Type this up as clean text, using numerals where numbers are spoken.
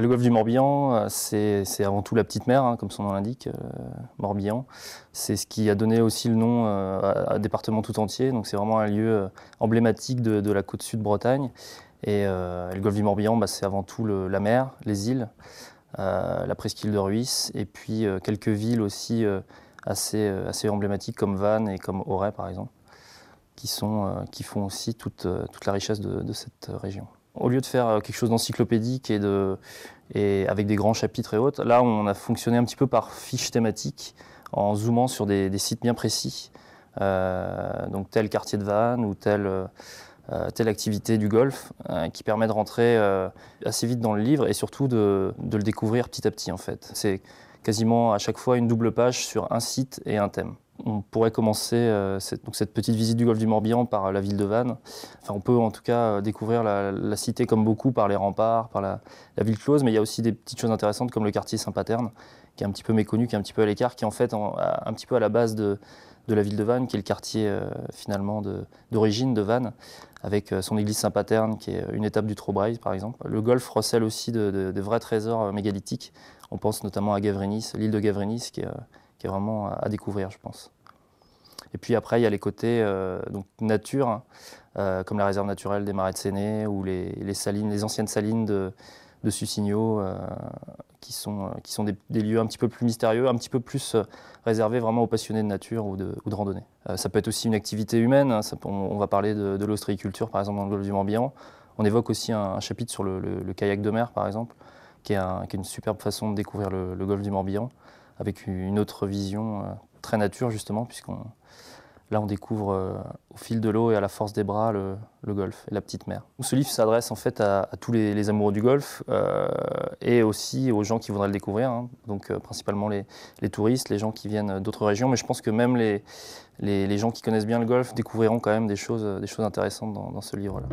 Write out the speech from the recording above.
Le golfe du Morbihan, c'est avant tout la petite mer, hein, comme son nom l'indique, Morbihan. C'est ce qui a donné aussi le nom à département tout entier. Donc c'est vraiment un lieu emblématique de la côte sud Bretagne. Et le golfe du Morbihan, c'est avant tout la mer, les îles, la presqu'île de Rhuys, et puis quelques villes aussi assez emblématiques comme Vannes et comme Auray par exemple, qui font aussi toute la richesse de cette région. Au lieu de faire quelque chose d'encyclopédique et avec des grands chapitres et autres, là on a fonctionné un petit peu par fiche thématique en zoomant sur des sites bien précis. Donc tel quartier de Vannes ou telle activité du golfe qui permet de rentrer assez vite dans le livre et surtout de le découvrir petit à petit en fait. C'est quasiment à chaque fois une double page sur un site et un thème. On pourrait commencer cette petite visite du golfe du Morbihan par la ville de Vannes. Enfin, on peut en tout cas découvrir la cité comme beaucoup par les remparts, par la ville close, mais il y a aussi des petites choses intéressantes comme le quartier Saint-Paterne, qui est un petit peu méconnu, qui est un petit peu à l'écart, qui est en fait un petit peu à la base de la ville de Vannes, qui est le quartier finalement d'origine de Vannes, avec son église Saint-Paterne, qui est une étape du Trobriez par exemple. Le golfe recèle aussi de vrais trésors mégalithiques. On pense notamment à Gavrinis, l'île de Gavrinis, qui est vraiment à découvrir, je pense. Et puis après, il y a les côtés donc nature, comme la réserve naturelle des Marais de Séné ou les salines, les anciennes salines de Sucigno, qui sont des lieux un petit peu plus mystérieux, un petit peu plus réservés vraiment aux passionnés de nature ou de randonnée. Ça peut être aussi une activité humaine, hein, on va parler de l'ostréiculture par exemple dans le golfe du Morbihan. On évoque aussi un chapitre sur le kayak de mer par exemple, qui est une superbe façon de découvrir le golfe du Morbihan, avec une autre vision très nature justement, là on découvre au fil de l'eau et à la force des bras le golfe et la petite mer. Ce livre s'adresse en fait à tous les amoureux du golfe et aussi aux gens qui voudraient le découvrir, hein. Donc principalement les touristes, les gens qui viennent d'autres régions, mais je pense que même les gens qui connaissent bien le golfe découvriront quand même des choses intéressantes dans ce livre-là.